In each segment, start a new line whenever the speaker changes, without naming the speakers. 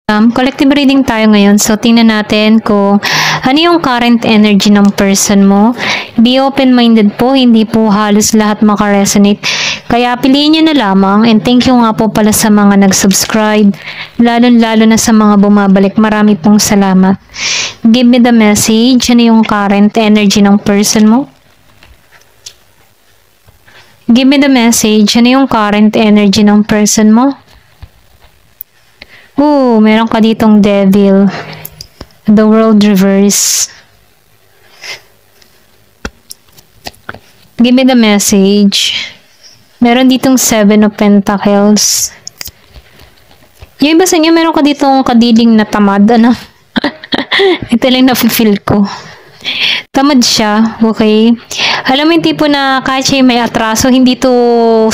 Collective reading tayo ngayon. So, tingnan natin kung ano yung current energy ng person mo. Be open-minded po, hindi po halos lahat makaresonate. Kaya piliin nyo na lamang, and thank you nga po pala sa mga nag-subscribe, lalo na sa mga bumabalik. Marami pong salamat. Give me the message. Ano yung current energy ng person mo? Give me the message. Ano yung current energy ng person mo? Meron ka ditong devil. The world reverse. Give me the message. Meron ditong 7 of Pentacles. Yung iba sa inyo, meron ka ditong kadiling na tamad. Ano? Ito lang na-feel ko. Tamad siya, okay? Alam mo yung tipo na kahit siya may atraso, hindi to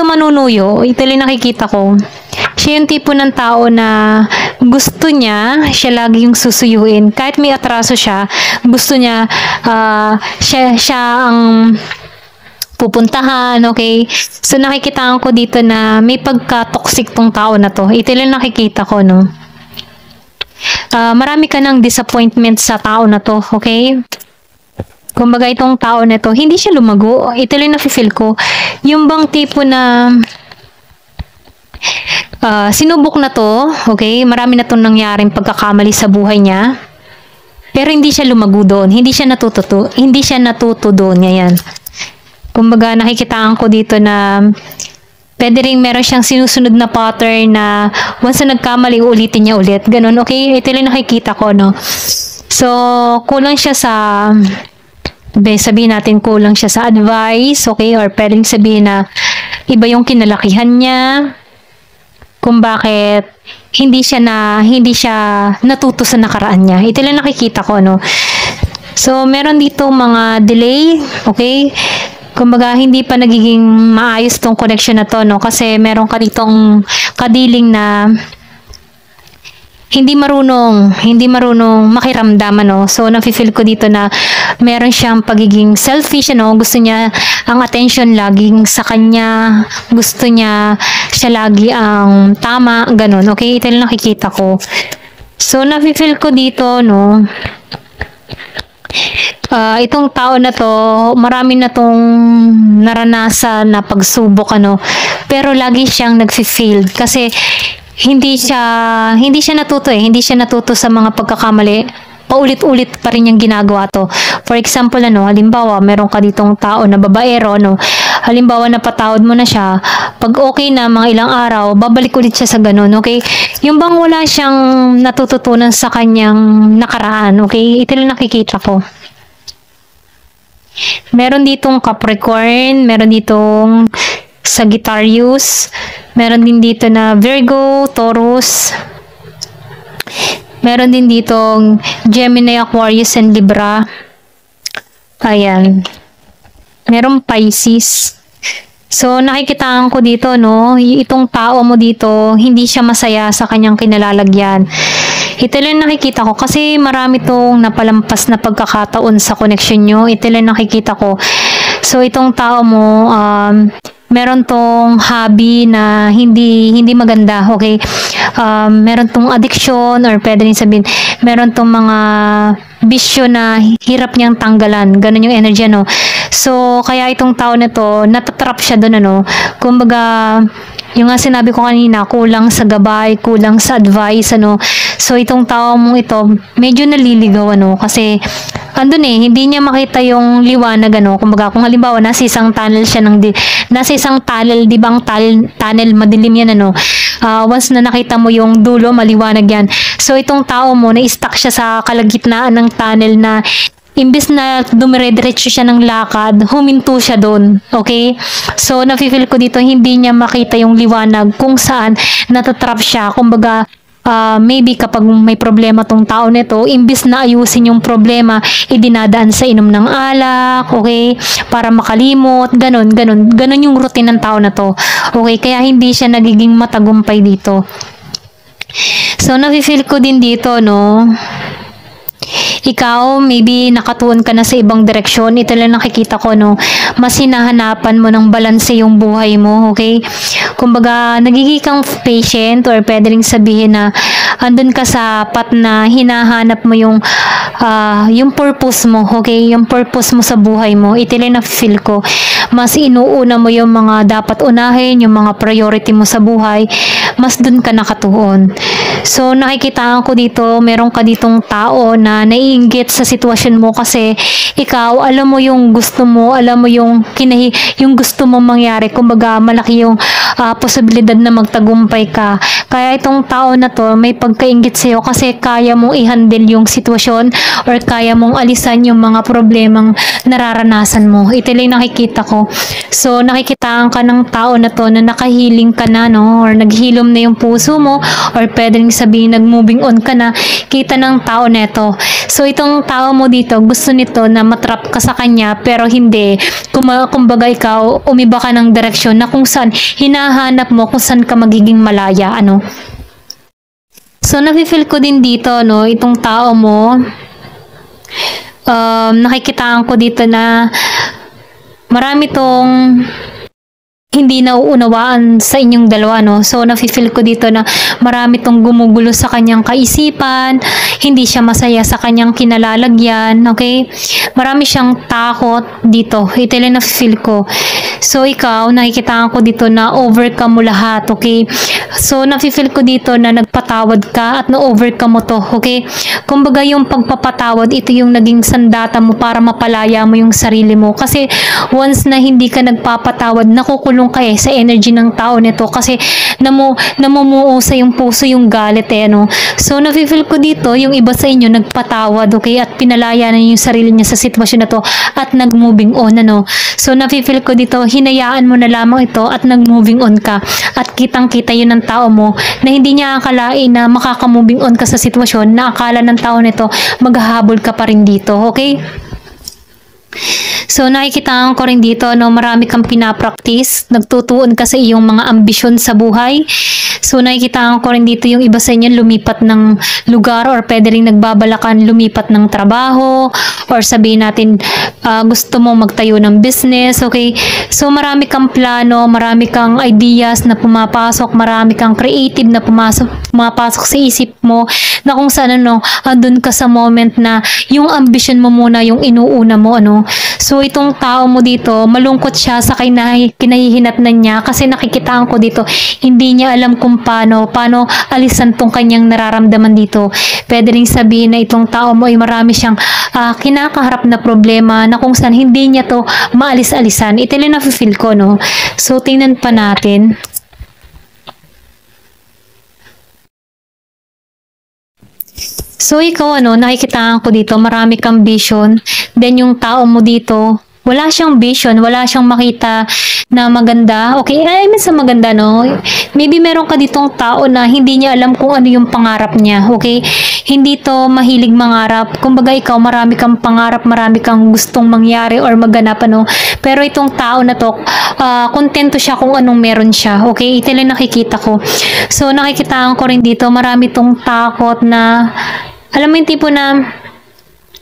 manunuyo. Ito lang nakikita ko. Siya yung tipo ng tao na gusto niya, siya lagi yung susuyuin. Kahit may atraso siya, gusto niya, siya ang pupuntahan, okay? So, nakikitaan ko dito na may pagka-toxic tong tao na to. Ito lang nakikita ko, no? Marami ka ng disappointment sa tao na to, okay? Kumbaga itong tao na to, hindi siya lumago. Ito lang na-feel ko. Yung bang tipo na sinubok na to, okay? Marami na tong nangyaring pagkakamali sa buhay niya. Pero hindi siya lumago doon. Hindi siya natuto doon. Ngayon. Kumbaga nakikitaan ko dito na pwede rin meron siyang sinusunod na pattern na once na nagkamali, ulitin niya ulit. Ganun, okay? Ito lang nakikita ko, no? So, kulang siya sa, sabihin natin, kulang siya sa advice, okay? Or pwedeng sabihin na iba yung kinalakihan niya, kung bakit hindi siya natuto sa nakaraan niya. Ito lang nakikita ko, no? So, meron dito mga delay, okay? Kumbaga, hindi pa nagiging maayos tong connection na to, no? Kasi meron ka ditong kadiling na hindi marunong makiramdam, no? So, nafe-feel ko dito na meron siyang pagiging selfish, no? Gusto niya ang attention laging sa kanya. Gusto niya siya lagi ang tama, ganun. Okay? Ito lang nakikita ko. So, nafe-feel ko dito, no? Itong tao na to, marami na tong naranasan na pagsubok, ano, pero lagi siyang nagfi-fail kasi hindi siya natuto sa mga pagkakamali. Paulit-ulit pa rin yung ginagawa to. For example, halimbawa, meron ka ditong tao na babaero, halimbawa, napatawad mo na siya, pag okay na mga ilang araw, babalik ulit siya sa ganun, okay? Yung bang wala siyang natututunan sa kanyang nakaraan, okay? Ito lang nakikita ko. Meron ditong Capricorn, meron ditong Sagittarius, meron din dito na Virgo, Taurus, meron din ditong Gemini, Aquarius, and Libra. Ayan. Meron Pisces. So, nakikitaan ko dito, no? Itong tao mo dito, hindi siya masaya sa kanyang kinalalagyan. Ito lang nakikita ko kasi marami tong napalampas na pagkakataon sa connection nyo. Ito lang nakikita ko. So, itong tao mo, meron tong hobby na hindi maganda, okay? Meron tong addiction or pwede rin sabihin, meron tong mga bisyo na hirap niyang tanggalan. Ganun yung energy, no? So, kaya itong tao na to, natatrap siya doon, ano? Kumbaga, yung nga sinabi ko kanina, kulang sa gabay, kulang sa advice, ano? So, itong tao mong ito, medyo naliligaw, ano? Kasi, andun hindi niya makita yung liwanag, ano? Kumbaga, kung halimbawa, nasa isang tunnel siya nasa isang tunnel, di ba ang tunnel, madilim yan, ano? Once na nakita mo yung dulo, maliwanag yan. So, itong tao mo, na-stuck siya sa kalagitnaan ng tunnel na imbis na dumire-diretso siya ng lakad, huminto siya doon. Okay? So, nafe-feel ko dito, hindi niya makita yung liwanag kung saan natatrap siya. Kumbaga, maybe kapag may problema tong tao nito, imbis na ayusin yung problema, idinadaan sa inom ng alak, okay? Para makalimot, ganun yung routine ng tao na to. Okay? Kaya hindi siya nagiging matagumpay dito. So, nafe-feel ko din dito, no? ikaw, maybe nakatuon ka na sa ibang direksyon. Ito lang nakikita ko, no? Mas hinahanapan mo ng balanse yung buhay mo, okay? Kumbaga, nagiging kang patient or pwede rin sabihin na andun ka sa pat na hinahanap mo yung purpose mo, okay? Yung purpose mo sa buhay mo. Ito lang na-feel ko. Mas inuuna mo yung mga dapat unahin, yung mga priority mo sa buhay, mas dun ka nakatuon. So, nakikitaan ko dito, meron ka ditong tao na naiinggit sa sitwasyon mo kasi ikaw, alam mo yung gusto mo, alam mo yung yung gusto mo mangyari. Kumbaga, malaki yung posibilidad na magtagumpay ka. Kaya itong tao na to, may pagkainggit sa'yo kasi kaya mong i-handle yung sitwasyon or kaya mong alisan yung mga problemang nararanasan mo. Ito lang nakikita ko. So, nakikitaan ka ng tao na to na nakahiling ka na, no? Or naghilom na yung puso mo or pwedeng sabihin nag-moving on ka na, kita ng tao neto. So, itong tao mo dito, gusto nito na matrap ka sa kanya pero hindi. Kumbaga ikaw, umiba ka ng direksyon na kung saan hinahanap mo kung saan ka magiging malaya, ano. So, nafe-feel ko din dito, no, itong tao mo, nakikitaan ko dito na marami tong hindi nauunawaan sa inyong dalawa, no? So, nafe-feel ko dito na marami tong gumugulo sa kanyang kaisipan, hindi siya masaya sa kanyang kinalalagyan, okay? Marami siyang takot dito. Ito lang nafe-feel ko. So, ikaw, nakikitaan ko dito na overcome mo lahat, okay? So, nafe-feel ko dito na nagpatawad ka at na-overcome mo to, okay? Kumbaga, yung pagpapatawad, ito yung naging sandata mo para mapalaya mo yung sarili mo. Kasi, once na hindi ka nagpapatawad, nakukulong ka sa energy ng tao nito kasi namumuo sa yung puso yung galit, no? So, nafe-feel ko dito, yung iba sa inyo nagpatawad, okay? At pinalaya na yung sarili niya sa sitwasyon na to at nag-moving on, ano? So, nafe-feel ko dito, hinayaan mo na lamang ito at nag-moving on ka. At kitang-kita yun ng tao mo na hindi niya akalain na makaka-moving on ka sa sitwasyon na akala ng tao nito maghahabol ka pa rin dito, okay? So, nakikitaan ko rin dito, no, marami kang pinapractice, nagtutuon ka sa iyong mga ambisyon sa buhay. So, nakikitaan ko rin dito yung iba sa inyo lumipat ng lugar or pwede rin nagbabalakan lumipat ng trabaho or sabihin natin gusto mo magtayo ng business, okay? So, marami kang plano, marami kang ideas na pumapasok, marami kang creative na pumapasok sa isip mo na kung saan, ano, andun ka sa moment na yung ambition mo muna yung inuuna mo, ano. So, itong tao mo dito, malungkot siya sa kinahihinatnan niya kasi nakikitaan ko dito, hindi niya alam kung paano alisan tong kanyang nararamdaman dito. Pwede rin sabihin na itong tao mo ay marami siyang kinakaharap na problema na kung saan hindi niya to maalis-alisan. Ito lang na-feel ko, no. So, tingnan pa natin. So, ikaw, ano, nakikitaan ko dito, marami kang vision. Then, yung tao mo dito, wala siyang vision, wala siyang makita na maganda. Okay, I mean sa maganda, no? Maybe meron ka ditong tao na hindi niya alam kung ano yung pangarap niya, okay? Hindi to mahilig mangarap. Kumbaga ikaw, marami kang pangarap, marami kang gustong mangyari or maganap, ano? Pero itong tao na to, kontento siya kung anong meron siya, okay? Ito lang nakikita ko. So, nakikitaan ko rin dito, marami tong takot na, alam mo yung tipo na,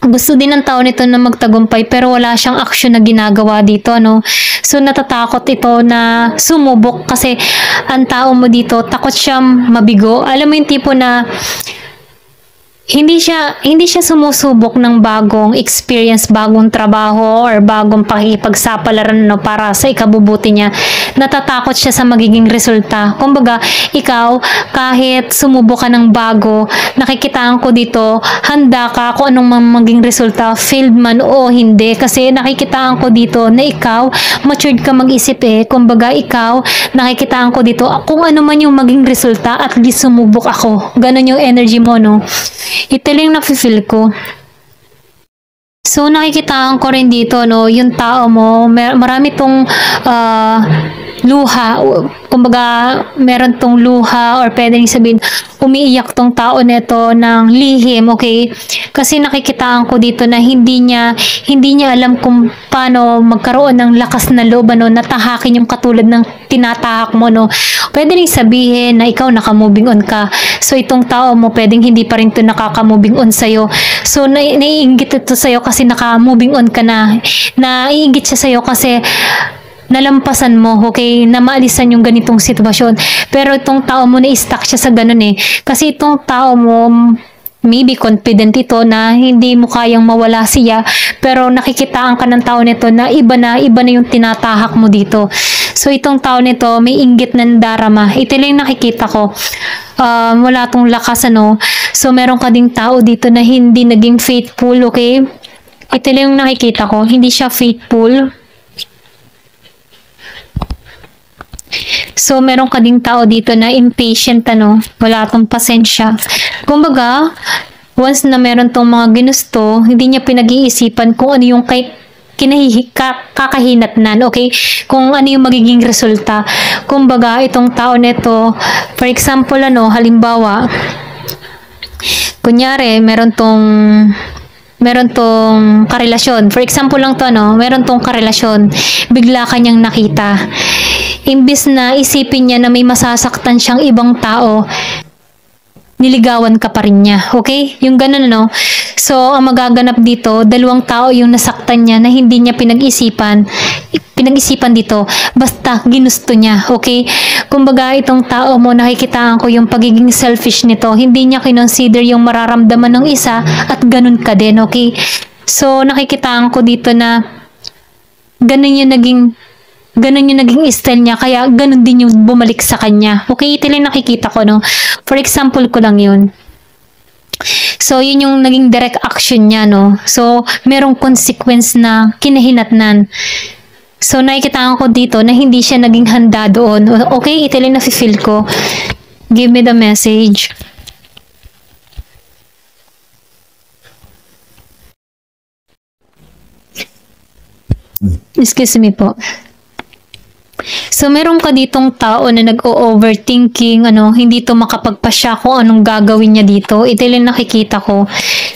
gusto din ng tao nito na magtagumpay pero wala siyang action na ginagawa dito, no? So, natatakot ito na sumubok kasi ang tao mo dito, takot siyang mabigo. Alam mo yung tipo na hindi siya sumusubok ng bagong experience, bagong trabaho or bagong pakikipagsapalaran, no, para sa ikabubuti niya. Natatakot siya sa magiging resulta. Kumbaga, ikaw kahit sumubok ka ng bago, nakikitaan ko dito, handa ka kung anong maging resulta, failed man o hindi, kasi nakikitaan ko dito na ikaw matured ka mag-isip, kumbaga ikaw nakikitaan ko dito kung ano man yung maging resulta, at least sumubok ako. Ganon yung energy mo, no? Ito lang na-feel ko. So, nakikitaan ko rin dito, no, yung tao mo, marami tong luha, kumbaga meron tong luha or pwedeng sabihin umiiyak tong tao nito ng lihim, okay? Kasi nakikitaan ko dito na hindi niya alam kung paano magkaroon ng lakas na loob, ano, natahakin yung katulad ng tinatahak mo, no? Pwede rin sabihin na ikaw naka-moving on ka. So, itong tao mo, pwedeng hindi pa rin ito nakaka-moving on sa'yo. So, naiinggit ito sa'yo kasi naka-moving on ka na. Naiinggit siya sa'yo kasi nalampasan mo, okay, na maalisan yung ganitong sitwasyon. Pero itong tao mo, na-stuck siya sa ganun eh. Kasi itong tao mo, maybe confident ito na hindi mo kayang mawala siya, pero nakikitaan ka ng tao nito na iba na yung tinatahak mo dito. So, itong tao nito, may inggit ng darama. Ito lang yung nakikita ko. Wala tong lakas, ano. So, meron ka ding tao dito na hindi naging faithful, okay? Ito lang yung nakikita ko. Hindi siya faithful. So, meron ka ding tao dito na impatient, ano. Wala tong pasensya. Kumbaga, once na meron tong mga ginusto, hindi niya pinag-iisipan kung ano yung kakahinatnan, okay? Kung ano yung magiging resulta. Kumbaga, itong tao nito, for example, ano, halimbawa, kunyari, meron tong karelasyon. For example lang to, ano, meron tong karelasyon. Bigla kanyang nakita. Imbis na isipin niya na may masasaktan siyang ibang tao, niligawan ka pa rin niya. Okay? Yung ganun, ano? So, ang magaganap dito, dalawang tao yung nasaktan niya na hindi niya pinag-isipan dito. Basta, ginusto niya. Okay? Kumbaga, itong tao mo, nakikitaan ko yung pagiging selfish nito. Hindi niya kinonsider yung mararamdaman ng isa at ganun ka din. Okay? So, nakikitaan ko dito na ganun yung naging style niya, kaya ganun din yung bumalik sa kanya. Okay, ito lang nakikita ko, no? For example ko lang yun. So, yun yung naging direct action niya, no? So, merong consequence na kinahinatnan. So, nakikita ko dito na hindi siya naging handa doon. Okay, ito lang nafe-feel ko. Give me the message. Excuse me po. So, meron ka ditong tao na nag-o-overthinking, ano, hindi to makapagpasya kung anong gagawin niya dito. Ito lang nakikita ko.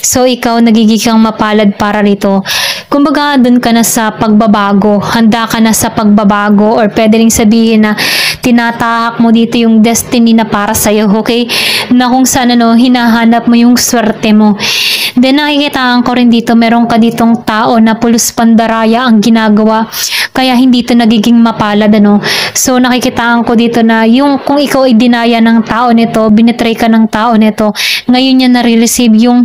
So, ikaw nagiging kang mapalad para rito. Kumbaga, dun ka na sa pagbabago. Handa ka na sa pagbabago, or pwede rin sabihin na tinatahak mo dito yung destiny na para sa'yo, okay? Na kung saan, ano, hinahanap mo yung swerte mo. Then, nakikitaan ko rin dito, meron ka ditong tao na pulos pandaraya ang ginagawa. Kaya hindi ito nagiging mapalad, ano. So, nakikitaan ko dito na yung kung ikaw ay dinaya ng tao nito, binitray ka ng tao nito, ngayon niya nare-receive yung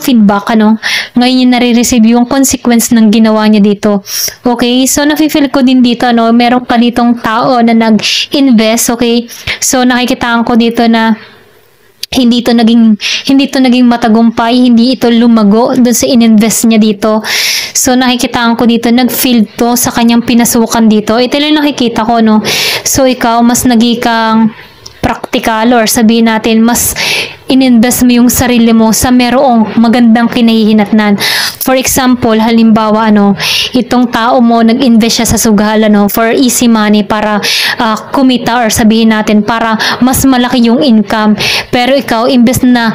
feedback, ano. Ngayon niya nare-receive yung consequence ng ginawa niya dito. Okay? So, nafe-feel ko din dito, ano, meron ka ditong tao na nag-invest, okay? So, nakikitaan ko dito na hindi ito naging matagumpay, hindi ito lumago doon sa ininvest niya dito. So, nakikitaan ko dito, nag-fail to sa kanyang pinasukan dito. Ito lang nakikita ko, no? So, ikaw, mas nagikang practical, or sabihin natin, mas ininvest mo yung sarili mo sa merong magandang kinahihinatnan. For example, halimbawa, ano, itong tao mo, nag-invest siya sa sugal, ano, for easy money para kumita, or sabihin natin, para mas malaki yung income. Pero ikaw, imbes na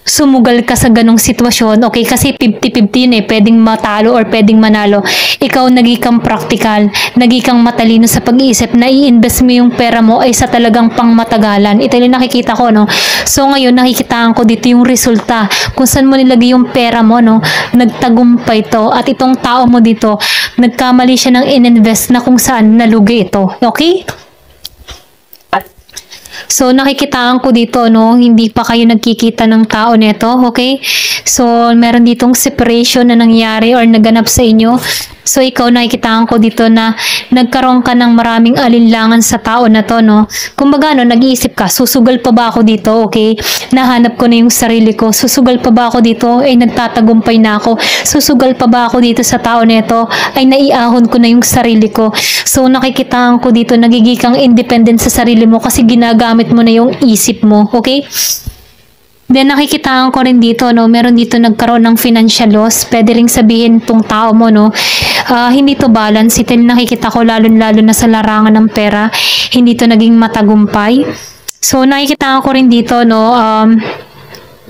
sumugal ka sa ganong sitwasyon, okay, kasi 50-50 yun eh, pwedeng matalo or pwedeng manalo. Ikaw nagikang practical, nagikang matalino sa pag-iisip na i-invest mo yung pera mo ay sa talagang pangmatagalan. Ito yung nakikita ko, no? So, ngayon, nakikitaan ko dito yung resulta. Kung saan mo nilagay yung pera mo, no? Nagtagumpay to. At itong tao mo dito, nagkamali siya ng in-invest na kung saan nalugi ito. Okay? So, nakikitaan ko dito, no, hindi pa kayo nagkikita ng tao neto, okay? So, meron ditong separation na nangyari or naganap sa inyo. So, ikaw, nakikitaan ko dito na nagkaroon ka ng maraming alinlangan sa tao na to, no? Kumbaga, no, nag-iisip ka, susugal pa ba ako dito, okay? Nahanap ko na yung sarili ko. Susugal pa ba ako dito? Ay, nagtatagumpay na ako. Susugal pa ba ako dito sa tao neto? Ay, naiahon ko na yung sarili ko. So, nakikitaan ko dito, nagiging kang independent sa sarili mo kasi ginagamit mo na yung isip mo, okay? Then nakikitaan ko rin dito, no, meron dito nagkaroon ng financial loss. Pwede ring sabihin tong tao mo, no, hindi to balance. Ito nakikita ko lalo-lalo na sa larangan ng pera, hindi to naging matagumpay. So nakikitaan ko rin dito, no,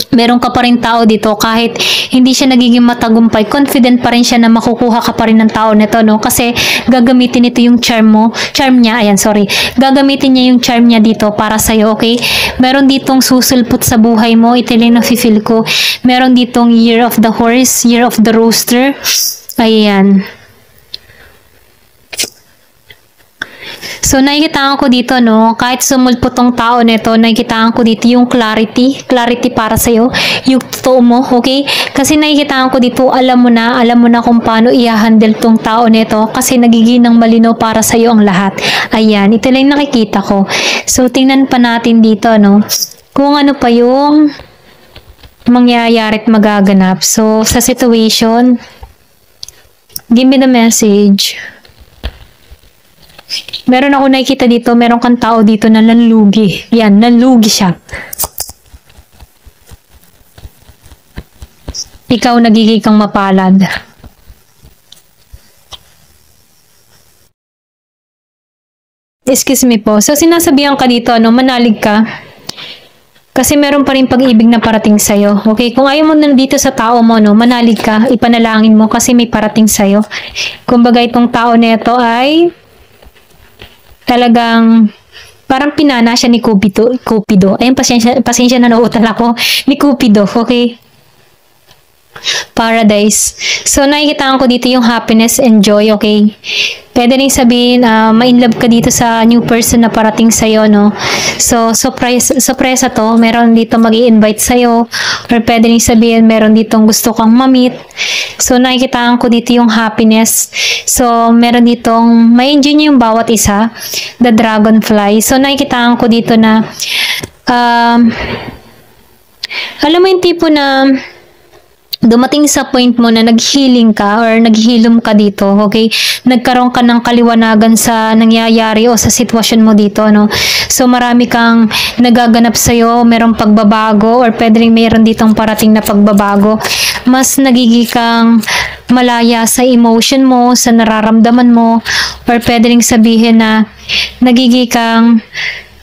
meron ka pa rin tao dito kahit hindi siya nagiging matagumpay, confident pa rin siya na makukuha ka pa rin ng tao nito, no? Kasi gagamitin ito yung charm niya, ayan, sorry. Gagamitin niya yung charm niya dito para sa'yo, okay? Meron ditong susulpot sa buhay mo, ito lang na-feel ko. Meron ditong year of the horse, year of the rooster. Ayan. So, nakikitaan ko dito, no, kahit sumulpot tong tao nito, nakikitaan ko dito yung clarity para sa'yo, yung totoo mo, okay? Kasi nakikitaan ko dito, alam mo na kung paano i-handle tong tao nito, kasi nagiginang malinaw para sa'yo ang lahat. Ayan, ito lang nakikita ko. So, tingnan pa natin dito, no, kung ano pa yung mangyayari at magaganap. So, sa situation, give me the message. Meron ako nakikita dito, meron kang tao dito na nanlugi. Yan, nanlugi siya. Ikaw nagiging kang mapalad. Excuse me po. So, sinasabihan ka dito, no, manalig ka. Kasi meron pa rin pag-ibig na parating sa'yo. Okay? Kung ayaw mo nandito sa tao mo, no, manalig ka, ipanalangin mo kasi may parating sa'yo. Kumbaga itong tao nito ay talagang parang pinana siya ni Cupido. Ayun, pasensya na nauutal ako. Ni Cupido, okay? Paradise. So, nakikita ko dito yung happiness and joy, okay? Pwede rin sabihin, ma-inlove ka dito sa new person na parating sa'yo, no? So, surprise to. Meron dito mag-i-invite sa'yo. Or pwede rin sabihin, meron ditong gusto kang ma-meet. So, nakikita ko dito yung happiness. So, meron ditong, ma-enjoy niyo yung bawat isa. The dragonfly. So, nakikita ko dito na, alam mo yung tipo na, dumating sa point mo na nag-healing ka or nag-healum ka dito, okay? Nagkaroon ka ng kaliwanagan sa nangyayari o sa sitwasyon mo dito, no? So, marami kang nagaganap sa'yo, merong pagbabago or pwede rin mayroon ditong parating na pagbabago. Mas nagiging kang malaya sa emotion mo, sa nararamdaman mo, or pwede rin sabihin na nagiging kang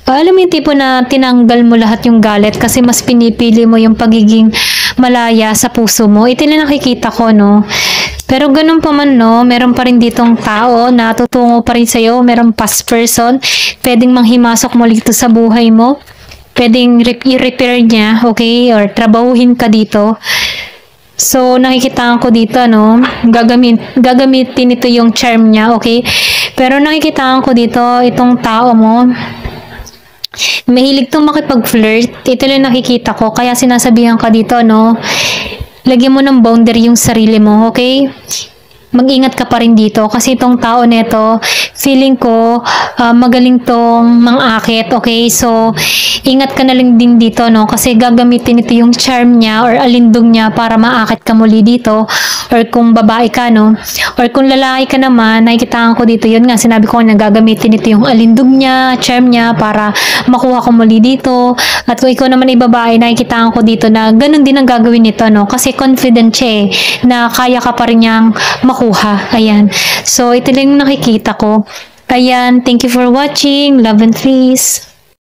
alam mo yung tipo na tinanggal mo lahat yung galit kasi mas pinipili mo yung pagiging malaya sa puso mo. Ito na nakikita ko, no? Pero ganun pa man, no? Meron pa rin ditong tao na tutungo pa rin sa'yo. Merong past person. Pwedeng manghimasok mo dito sa buhay mo. Pwedeng i-repair niya, okay? Or trabahuhin ka dito. So, nakikita ko dito, no? Gagamitin ito yung charm niya, okay? Pero nakikita ko dito, itong tao mo, mahilig tong makipag-flirt. Ito lang nakikita ko. Kaya sinasabihan ka dito, no? Lagyan mo ng boundary yung sarili mo, okay? Mag-ingat ka pa rin dito. Kasi itong tao neto, feeling ko, magaling tong mang-akit, okay? So, ingat ka na lang din dito, no? Kasi gagamitin ito yung charm niya or alindog niya para maakit ka muli dito. Or kung babae ka, no? Or kung lalaki ka naman, nakikitaan ko dito, yun nga, sinabi ko na gagamitin ito yung alindog niya, charm niya, para makuha ko muli dito. At kung ikaw naman ay babae, nakikitaan ko dito na ganun din ang gagawin nito, no? Kasi confident siya na kaya ka pa rin niyang makuha. Ayan. So, ito lang yung nakikita ko. Ayan. Thank you for watching. Love and peace.